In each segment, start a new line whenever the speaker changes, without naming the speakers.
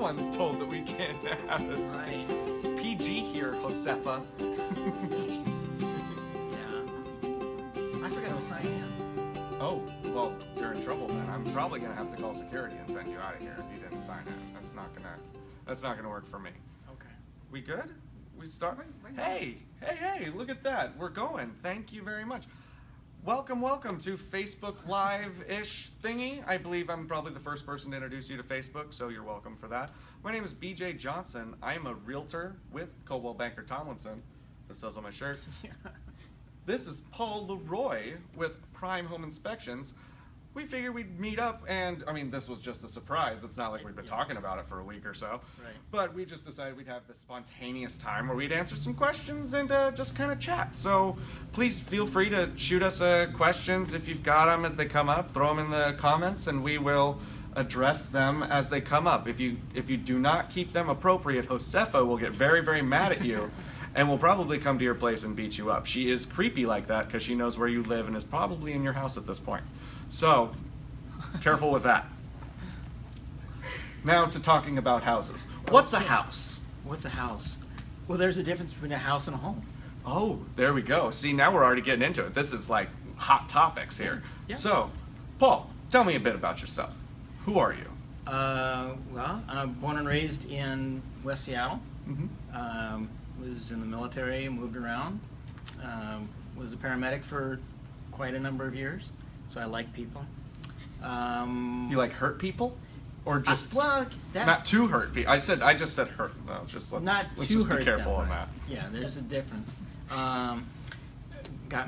one's told that we can't have us.
Right.
It's PG here, Josefa.
I forgot to sign in.
Oh, well, you're in trouble then. I'm probably gonna have to call security and send you out of here if you didn't sign in. That's not gonna work for me.
Okay.
We good? We start?
Wait.
Hey, look at that. We're going. Thank you very much. Welcome to Facebook Live-ish thingy. I believe I'm probably the first person to introduce you to Facebook, so you're welcome for that. My name is BJ Johnson. I am a realtor with Coldwell Banker Tomlinson. It says on my shirt. This is Paul LeRoy with Prime Home Inspections. We figured we'd meet up, and I mean, this was just a surprise. It's not like we'd been talking about it for a week or so.
Right.
But we just decided we'd have this spontaneous time where we'd answer some questions and just kind of chat. So please feel free to shoot us questions if you've got them as they come up. Throw them in the comments, and we will address them as they come up. If you do not keep them appropriate, Josefa will get very, very mad at you. And will probably come to your place and beat you up. She is creepy like that because she knows where you live and is probably in your house at this point. So, careful with that. Now to talking about houses. What's a house?
What's a house? Well, there's a difference between a house and a home.
Oh, there we go. See, now we're already getting into it. This is like hot topics here.
Yeah.
So, Paul, tell me a bit about yourself. Who are you?
Well, I'm born and raised in West Seattle.
Mm-hmm.
Was in the military, moved around, was a paramedic for quite a number of years, so I like people.
You like hurt people? Or just not too hurt people? I just said hurt. No, let's just be careful on that.
Yeah, there's a difference. Got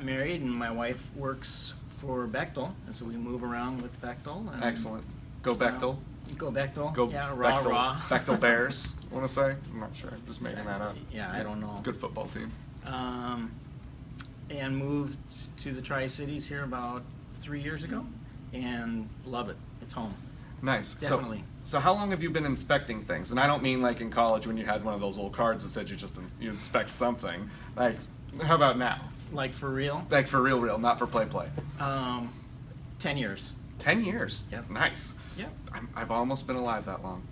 married, and my wife works for Bechtel, and so we move around with Bechtel. And,
excellent. Go Bechtel.
Go Bechtel.
Go
yeah,
Bechtel.
Rah.
Bechtel Bears, I want to say. I'm not sure. I'm just making that up.
Yeah, I don't know.
It's a good football team.
And moved to the Tri-Cities here about 3 years ago, and love it. It's home.
Nice.
Definitely.
So how long have you been inspecting things? And I don't mean like in college when you had one of those old cards that said you inspect something. Like, how about now?
Like for real?
Like for real, not for play.
10 years.
10 years?
Yep.
Nice.
Yep.
I've almost been alive that long.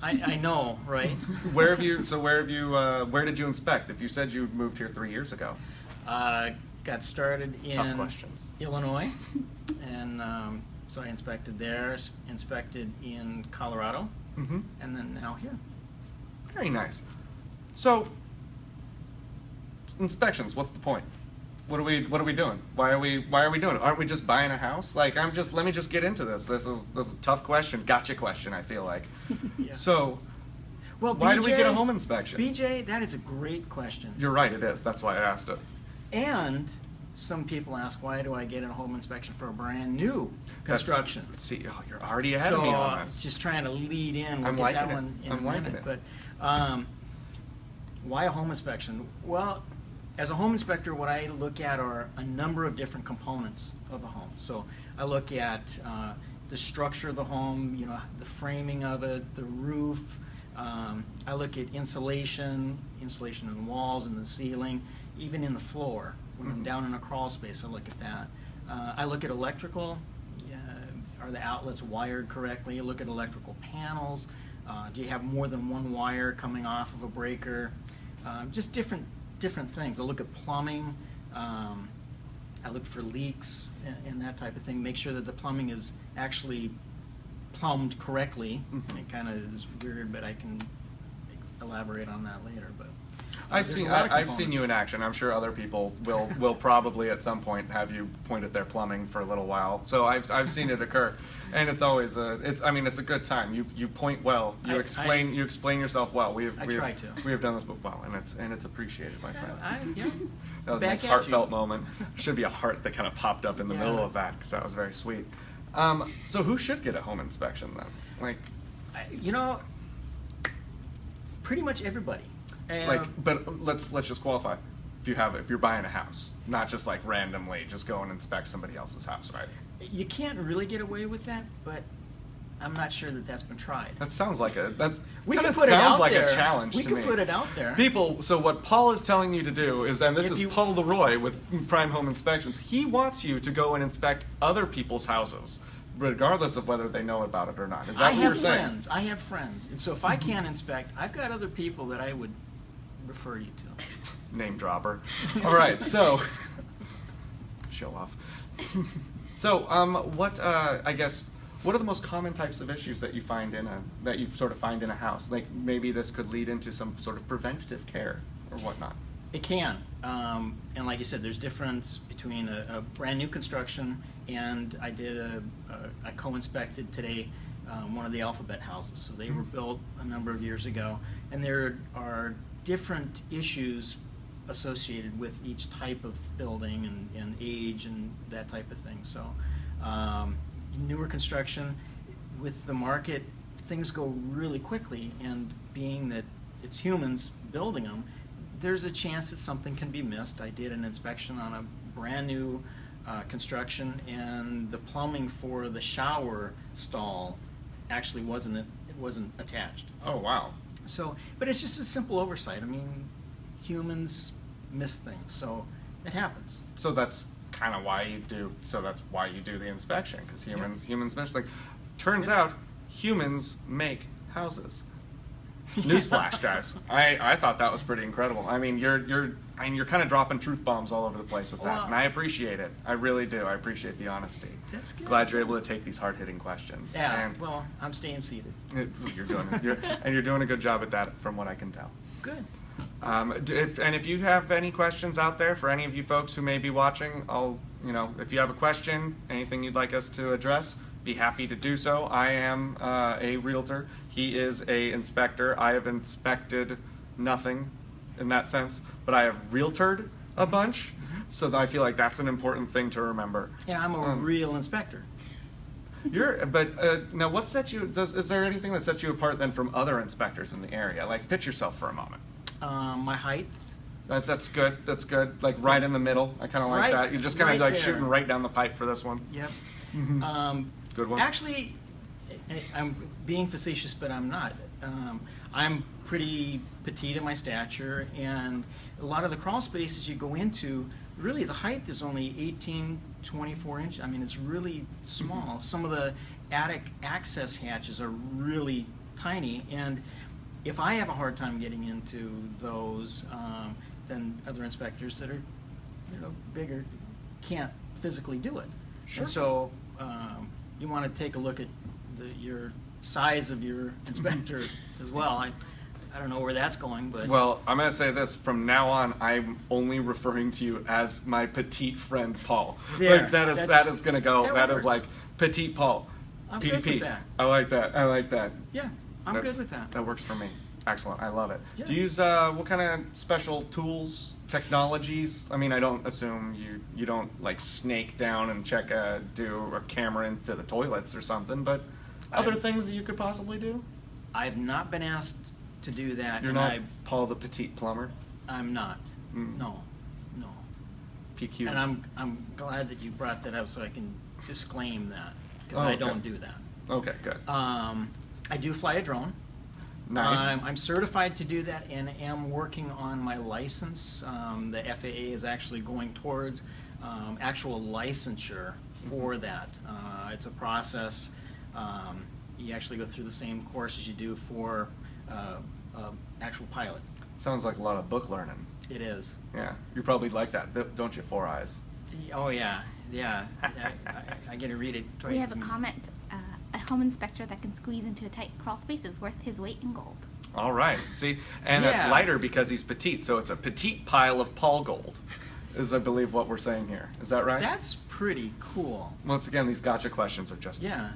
I know, right?
Where did you inspect? If you said you moved here 3 years ago.
Got started in
Tough questions.
Illinois, and so I inspected there, inspected in Colorado,
Mm-hmm.
and then now here.
Very nice. So, inspections, what's the point? What are we doing? Why are we doing it? Aren't we just buying a house? Like, let me just get into this. This is a tough question, gotcha question, I feel like.
Yeah.
So,
Well,
why do we
BJ,
get a home inspection?
BJ, that is a great question.
You're right, it is. That's why I asked it.
And some people ask, why do I get a home inspection for a brand new construction?
See, you're already ahead of me on this.
Just trying to lead in. We'll
I'm
get
liking
that
it.
one in
I'm
a
liking
minute.
it.
But why a home inspection? Well, as a home inspector, what I look at are a number of different components of a home. So I look at the structure of the home, the framing of it, the roof. I look at insulation in the walls and the ceiling, even in the floor. When I'm down in a crawl space, I look at that. I look at electrical. Are the outlets wired correctly? I look at electrical panels. Do you have more than one wire coming off of a breaker? Just different things. I look at plumbing. I look for leaks and that type of thing. Make sure that the plumbing is actually plumbed correctly.
Mm-hmm.
It kind of is weird, but I can elaborate on that later. But
I've seen you in action. I'm sure other people will probably at some point have you point at their plumbing for a little while. So I've seen it occur, and it's always it's a good time. You point well. You explain yourself well. We
try to.
We have done this well, and it's appreciated, my friend.
Yeah.
That was a nice heartfelt moment. Should be a heart that kind of popped up in the middle of that because that was very sweet. So who should get a home inspection then? Like,
pretty much everybody.
But let's just qualify. If you're buying a house, not just like randomly, just go and inspect somebody else's house, right?
You can't really get away with that, but I'm not sure that that's been tried.
That sounds like a challenge to me.
We can put it out there.
People, so what Paul is telling you to do is, and this is Paul LeRoy with Prime Home Inspections, he wants you to go and inspect other people's houses. regardless of whether they know about it or not. Is that what you're saying?
I have friends. And so if I can't inspect, I've got other people that I would refer you to.
Name dropper. All right, so show off. So, I guess, what are the most common types of issues that you find that you sort of find in a house? Like maybe this could lead into some sort of preventative care or whatnot.
It can, and like you said, there's difference between a brand new construction and I co-inspected today one of the Alphabet houses. So they were built a number of years ago, and there are different issues associated with each type of building and age and that type of thing. So newer construction, with the market, things go really quickly, and being that it's humans building them, there's a chance that something can be missed. I did an inspection on a brand new construction, and the plumbing for the shower stall actually wasn't attached.
Oh, wow.
So, but it's just a simple oversight. I mean, humans miss things, so it happens.
So that's kind of why you do. So that's why you do the inspection, because humans miss things. Turns out, humans make houses. Newsflash, guys! I thought that was pretty incredible. I mean, you're kind of dropping truth bombs all over the place with that, and I appreciate it. I really do. I appreciate the honesty.
That's good.
Glad you're able to take these hard-hitting questions.
Yeah.
And
well, I'm staying seated.
you're doing it, and you're doing a good job at that, from what I can tell.
Good.
If you have any questions out there for any of you folks who may be watching, if you have a question, anything you'd like us to address, be happy to do so. I am a realtor. He is a inspector. I have inspected nothing in that sense, but I have realtored a bunch, so I feel like that's an important thing to remember.
Yeah, I'm a real inspector.
Now what sets you? Is there anything that sets you apart then from other inspectors in the area? Like, pitch yourself for a moment.
My height.
That's good. That's good. Like right in the middle. I kind of like that. You're just kind of like shooting right down the pipe for this one.
Yep.
Good one.
Actually, I'm being facetious, but I'm not. I'm pretty petite in my stature, and a lot of the crawl spaces you go into, really the height is only 18, 24 inches. I mean, it's really small. Some of the attic access hatches are really tiny, and if I have a hard time getting into those, then other inspectors that are bigger can't physically do it.
Sure.
And so you want to take a look at your size of your inspector as well. I don't know where that's going, but...
Well, I'm going to say this. From now on, I'm only referring to you as my petite friend Paul.
There,
like, that is going to go. That is like petite Paul.
I'm
PDP.
good with that.
I like that. I like that.
Yeah, I'm good with that.
That works for me. Excellent. I love it.
Yeah.
Do you use what kind of special tools, technologies? I mean, I don't assume you don't like snake down and do a camera into the toilets or something, but other things that you could possibly do?
I've not been asked to do that.
You're not Paul the petite plumber?
I'm not. No.
PQ.
And I'm glad that you brought that up so I can disclaim that, because
Okay.
I don't do that.
Okay, good.
I do fly a drone.
Nice.
I'm certified to do that and am working on my license. The FAA is actually going towards actual licensure for that. It's a process. You actually go through the same course as you do for actual pilot.
Sounds like a lot of book learning.
It is.
Yeah, you probably like that, don't you? 4 Eyes.
Oh yeah. I get to read it twice.
We have a comment. A home inspector that can squeeze into a tight crawl space is worth his weight in gold.
All right. See, and
Yeah.
that's lighter because he's petite, so it's a petite pile of Paul gold, is I believe what we're saying here. Is that right?
That's pretty cool.
Once again, these gotcha questions are just
Yeah.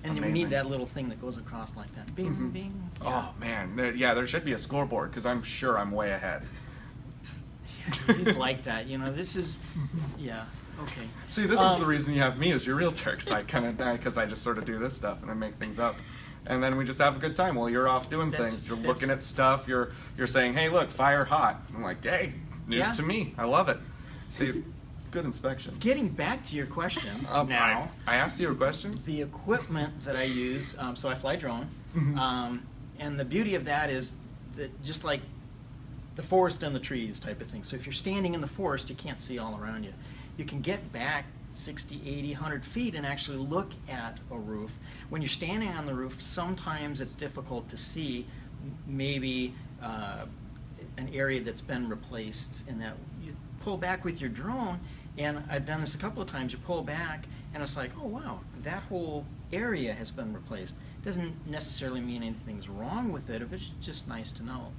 And then we
amazing.
need that little thing that goes across like that. Bing, bing. Yeah.
Oh man, there should be a scoreboard because I'm sure I'm way ahead.
It's like that, this is, yeah, okay.
See, this is the reason you have me as your realtor, because I just sort of do this stuff and I make things up, and then we just have a good time while you're off doing things. You're looking at stuff. You're saying, hey, look, fire hot. I'm like, hey, news to me. I love it. See, good inspection.
Getting back to your question now.
I asked you a question.
The equipment that I use, so I fly drone, and the beauty of that is that just like the forest and the trees type of thing. So if you're standing in the forest, you can't see all around you. You can get back 60, 80, 100 feet and actually look at a roof. When you're standing on the roof, sometimes it's difficult to see maybe an area that's been replaced, and that you pull back with your drone, and I've done this a couple of times, you pull back and it's like, oh wow, that whole area has been replaced. Doesn't necessarily mean anything's wrong with it, but it's just nice to know.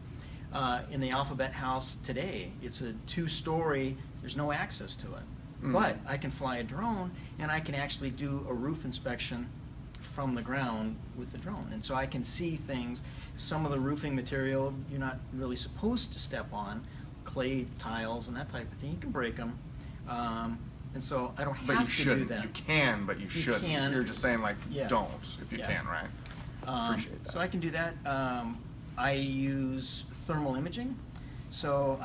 In the Alphabet House today, it's a 2-story, there's no access to it. But I can fly a drone, and I can actually do a roof inspection from the ground with the drone. And so I can see things, some of the roofing material you're not really supposed to step on, clay tiles and that type of thing, you can break them. And so I don't have
But you
to
shouldn't.
do that.
You can, but you shouldn't.
can.
You're just saying, like,
Yeah.
don't if you
Yeah.
can, right? Appreciate that.
So I can do that. I use thermal imaging. So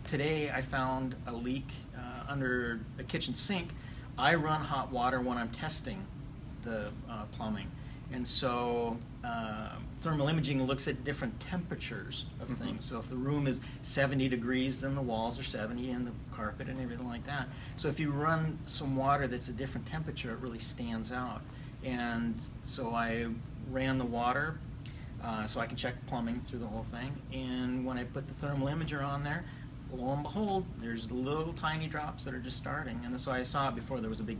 today I found a leak under a kitchen sink. I run hot water when I'm testing the plumbing. And so thermal imaging looks at different temperatures of things. So if the room is 70 degrees, then the walls are 70 and the carpet and everything like that. So if you run some water that's a different temperature, it really stands out. And so I ran the water so I can check plumbing through the whole thing. And when I put the thermal imager on there, lo and behold, there's little tiny drops that are just starting. And so I saw it before there was a big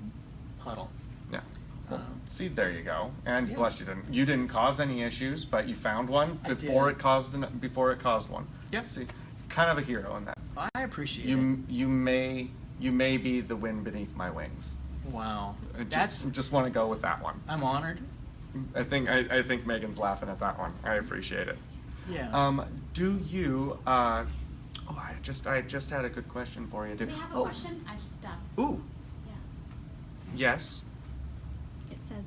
puddle.
Yeah. Well, see, there you go. And
Yeah.
plus, you didn't cause any issues, but you found one
I
before
did.
it caused one.
Yep.
See, kind of a hero in that.
I appreciate it.
You may be the wind beneath my wings.
Wow.
I
That's,
just want to go with that one.
I'm honored.
I think Megan's laughing at that one. I appreciate it.
Yeah.
Do you? I just had a good question for you.
We have a question. I just
Ooh.
yeah.
Yes.
It says,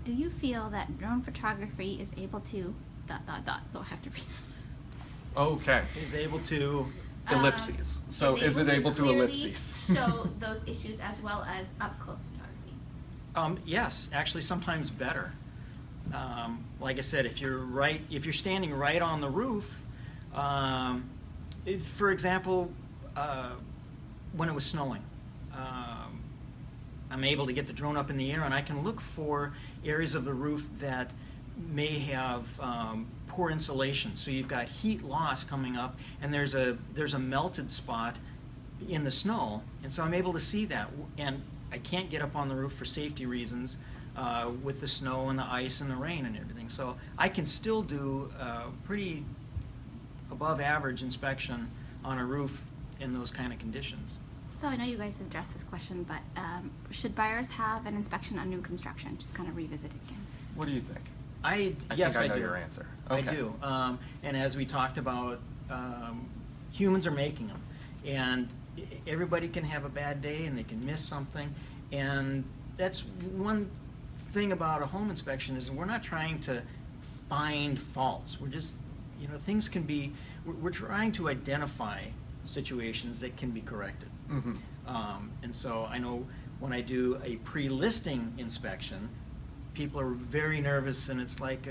"Do you feel that drone photography is able to ... So I have to read.
Okay. Is able to.
Ellipses. So is it able to
clearly
ellipses?
show those issues as well as up close photography?
Yes, actually sometimes better. Like I said, if you're standing right on the roof, for example, when it was snowing, I'm able to get the drone up in the air and I can look for areas of the roof that may have poor insulation. So you've got heat loss coming up, and there's a melted spot in the snow, and so I'm able to see that. And I can't get up on the roof for safety reasons with the snow and the ice and the rain and everything. So I can still do pretty above average inspection on a roof in those kind of conditions.
So I know you guys addressed this question, but should buyers have an inspection on new construction? Just kind of revisit it again.
What do you think?
Yes,
I
I
know
do.
your answer.
I
Okay.
do. And as we talked about, humans are making them. And everybody can have a bad day and they can miss something. And that's one thing about a home inspection is we're not trying to find faults. We're just, things can be, we're trying to identify situations that can be corrected.
Mm-hmm.
And so I know when I do a pre-listing inspection, people are very nervous, and it's like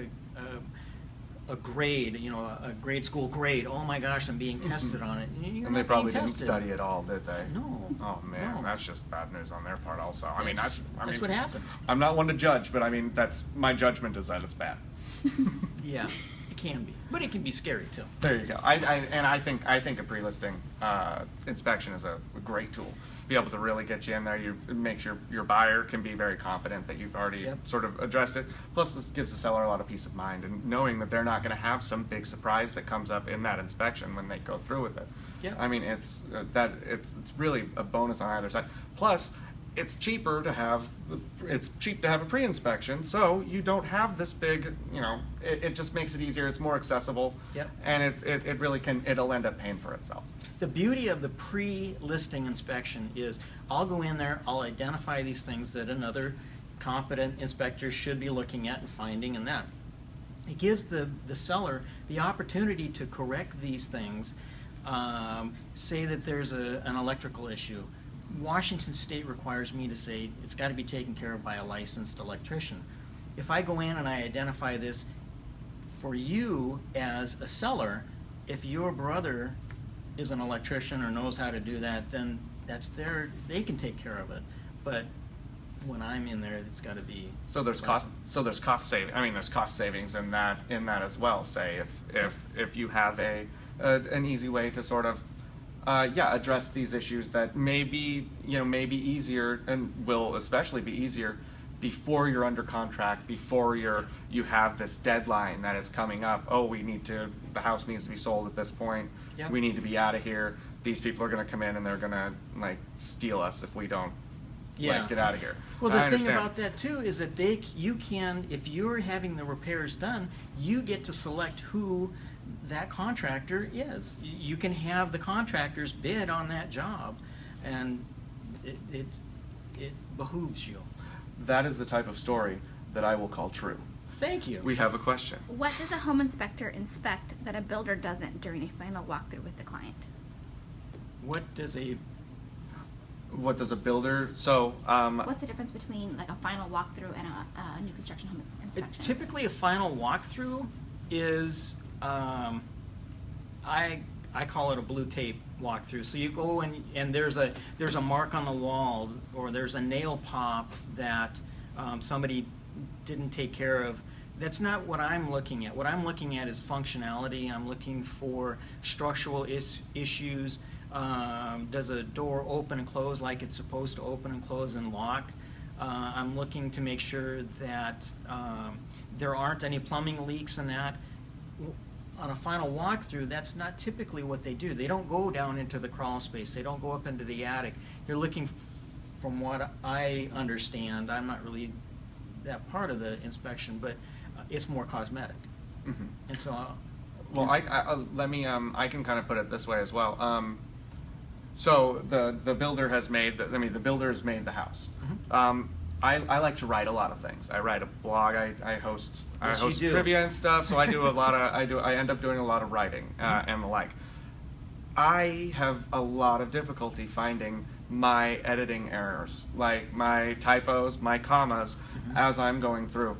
a grade, a grade school grade. Oh my gosh, I'm being tested on it. You're
And they
not
probably
being
didn't
tested.
study it all, did they?
No.
Oh man,
No.
that's just bad news on their part. Also, I mean,
That's what happens.
I'm not one to judge, but I mean, that's my judgment is that it's bad.
Yeah, it can be, but it can be scary too.
There you go. I think a pre-listing inspection is a great tool. Be able to really get you in there. It makes your buyer can be very confident that you've already
Yep.
sort of addressed it. Plus, this gives the seller a lot of peace of mind and knowing that they're not going to have some big surprise that comes up in that inspection when they go through with it.
Yep.
I mean, it's really a bonus on either side. Plus, it's cheap to have a pre-inspection, so you don't have this big, it just makes it easier. It's more accessible.
Yep.
And it really it'll end up paying for itself.
The beauty of the pre-listing inspection is I'll go in there, I'll identify these things that another competent inspector should be looking at and finding, and that. It gives the seller the opportunity to correct these things. Say that there's an electrical issue. Washington State requires me to say it's got to be taken care of by a licensed electrician. If I go in and I identify this for you as a seller, if your brother is an electrician or knows how to do that, then they can take care of it. but when I'm in there, it's got to be.
So there's cost. So there's cost saving. I mean, there's cost savings in that as well. Say if you have an easy way to sort of address these issues that may be easier and will especially be easier before you're under contract, before you have this deadline that is coming up. Oh, the house needs to be sold at this point.
Yep.
We need to be out of here. These people are going to come in and they're going to like steal us if we don't get out of here.
Well, the
I
thing
understand.
about that too is that you can, if you're having the repairs done, you get to select who that contractor is. You can have the contractors bid on that job, and it behooves you.
That is the type of story that I will call true.
Thank you.
We have a question.
What does a home inspector inspect that a builder doesn't during a final walkthrough with the client?
What does a
builder? So,
What's the difference between like a final walkthrough and a new construction home inspection?
typically a final walkthrough is, I call it a blue tape walkthrough. So you go and there's a mark on the wall, or there's a nail pop that somebody didn't take care of. That's not what I'm looking at. What I'm looking at is functionality. I'm looking for structural issues. Does a door open and close like it's supposed to open and close and lock? I'm looking to make sure that there aren't any plumbing leaks in that. On a final walkthrough, that's not typically what they do. They don't go down into the crawl space. They don't go up into the attic. They're looking, from what I understand, I'm not really that part of the inspection, but it's more cosmetic.
mhm.
And so,
Well, I can kind of put it this way as well. So the builder has made the builder has made the house.
Mhm.
I like to write a lot of things. I write a blog. I host
Yes, you do.
trivia and stuff. So I do a lot of I end up doing a lot of writing and the like. I have a lot of difficulty finding my editing errors, like my typos, my commas, as I'm going through.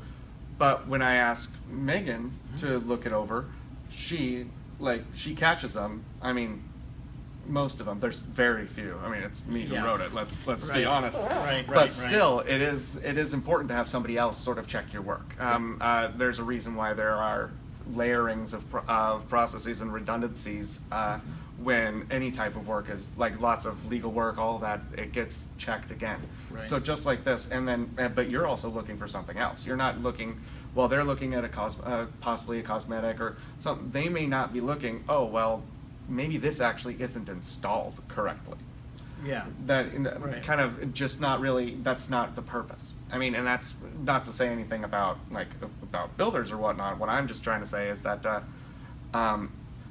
But when I ask Megan to look it over, she catches them. I mean, most of them. There's very few. I mean, it's me who
Yeah.
wrote it. Let's be
Right.
honest.
Right,
But
right,
still, it is important to have somebody else sort of check your work. There's a reason why there are layerings of processes and redundancies when any type of work is like lots of legal work, all that, it gets checked again.
Right.
So just like this, and then but you're also looking for something else. You're not looking. Well, they're looking at possibly a cosmetic or something. They may not be looking. Oh well, maybe this actually isn't installed correctly.
Yeah.
That
Right.
kind of just not really. That's not the purpose. I mean, and that's not to say anything about builders or whatnot. What I'm just trying to say is that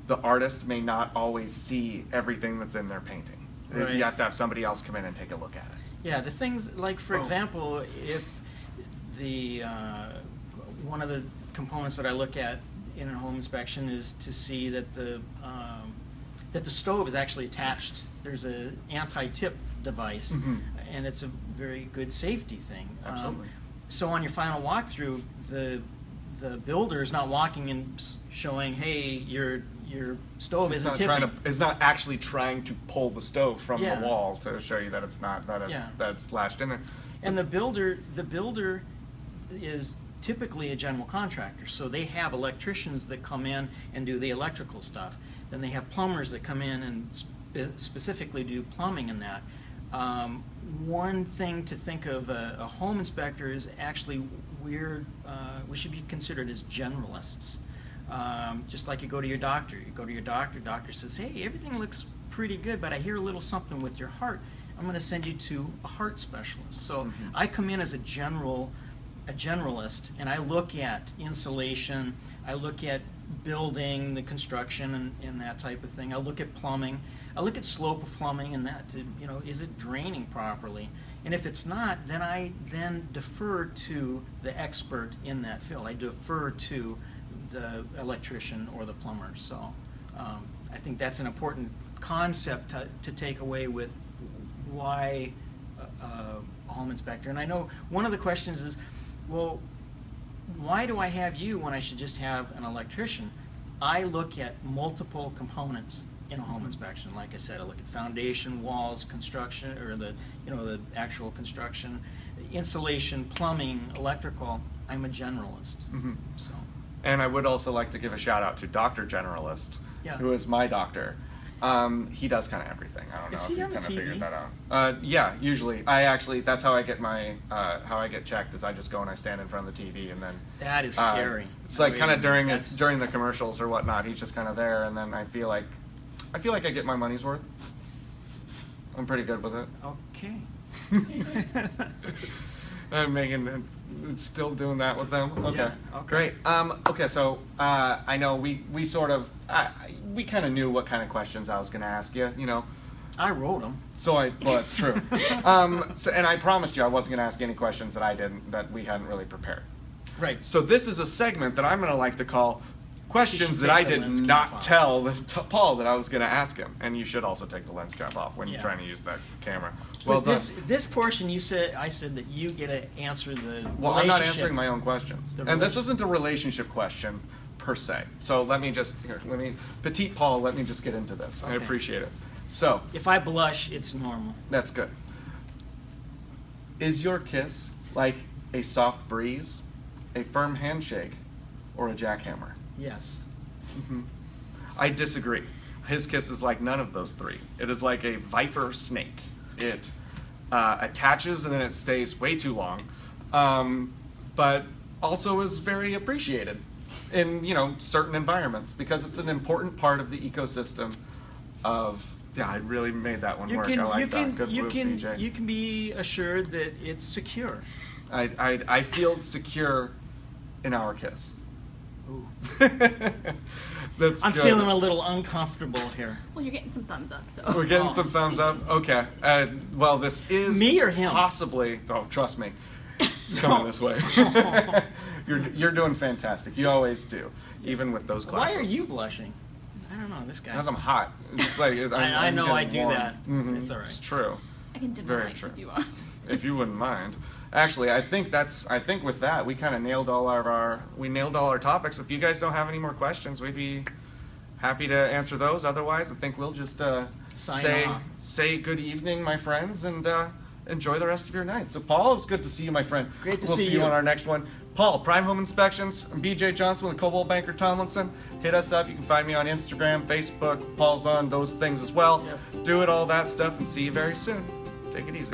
the artist may not always see everything that's in their painting.
Right.
You have to have somebody else come in and take a look at it.
Yeah, the things like, for example, if the one of the components that I look at in a home inspection is to see that the stove is actually attached. There's a anti-tip device, and it's a very good safety thing.
Absolutely.
So on your final walkthrough, the builder is not walking and showing, hey, your stove isn't tipping.
It's not actually trying to pull the stove from
Yeah.
the wall to show you that it's not
Yeah.
that's lashed in there.
And the builder is typically a general contractor, so they have electricians that come in and do the electrical stuff. Then they have plumbers that come in and specifically do plumbing and that. One thing to think of a home inspector is actually we should be considered as generalists. Just like you go to your doctor. You go to your doctor says, hey, everything looks pretty good, but I hear a little something with your heart. I'm going to send you to a heart specialist. So I come in as a generalist, and I look at insulation, I look at building, the construction, and that type of thing. I look at plumbing. I look at slope of plumbing and that, is it draining properly? And if it's not, then I defer to the expert in that field. I defer to the electrician or the plumber. So I think that's an important concept to take away with why a home inspector. And I know one of the questions is, well, why do I have you when I should just have an electrician? I look at multiple components in a home inspection. Like I said, I look at foundation, walls, construction, or the actual construction, insulation, plumbing, electrical. I'm a generalist. So.
And I would also like to give a shout out to Dr. Generalist,
Yeah.
who is my doctor. He does kind of everything. I don't know
Is
if
he
you
on the
kind of
TV?
figured that out. Yeah, usually. That's how I get my, how I get checked is I just go and I stand in front of the TV and then.
That is scary.
It's like kind of during
That's-
during the commercials or whatnot. He's just kind of there, and then I feel like I get my money's worth. I'm pretty good with it.
Okay.
And Megan still doing that with them. Okay,
Yeah, okay.
great. Okay, so I know we sort of we kind of knew what kind of questions I was going to ask you. You know,
I wrote them.
well, that's true. And I promised you I wasn't going to ask any questions that we hadn't really prepared.
Right.
So this is a segment that I'm going to like to call questions
should
that
take
I
the
did
lens cap
not
off.
tell Paul that I was going to ask him. And you should also take the lens cap off when you're
Yeah.
trying to use that camera.
Well,
Well done.
this portion I said that you get to answer the
Well, I'm not
relationship.
answering my own questions.
The
And this
relation-
isn't a relationship question per se. So Petite Paul, let me just get into this. I
Okay.
appreciate it. So,
If I blush, it's normal.
that's good. Is your kiss like a soft breeze, a firm handshake, or a jackhammer?
Yes.
I disagree. His kiss is like none of those three. It is like a viper snake. It attaches and then it stays way too long, but also is very appreciated in certain environments because it's an important part of the ecosystem of. Yeah, I really made that one work. I like that. Good move, BJ.
You can be assured that it's secure.
I feel secure in our kiss.
Ooh.
That's
I'm
good.
feeling a little uncomfortable here.
Well, you're getting some thumbs up, so.
We're getting
Oh.
some thumbs up. Okay. Well, this is
Me or him?
Possibly. Oh, trust me, it's coming this way. You're doing fantastic. You always do, even with those
Why
glasses.
are you blushing? I don't know. This guy.
Because I'm hot. It's like
I know I do
warm.
that.
Mhm.
It's all right.
It's true.
I can dim the
Very
lights
true.
if you want.
If you wouldn't mind. Actually, I think with that we kind of nailed all our topics. If you guys don't have any more questions, we'd be happy to answer those. Otherwise, I think we'll just
Sign off.
say good evening, my friends, and enjoy the rest of your night. So, Paul, it's good to see you, my friend.
Great to
we'll
see
see you
you.
on our next one. Paul, Prime Home Inspections. I'm BJ Johnson with Coldwell Banker Tomlinson. Hit us up. You can find me on Instagram, Facebook. Paul's on those things as well.
Yep.
Do it, all that stuff, and see you very soon. Take it easy.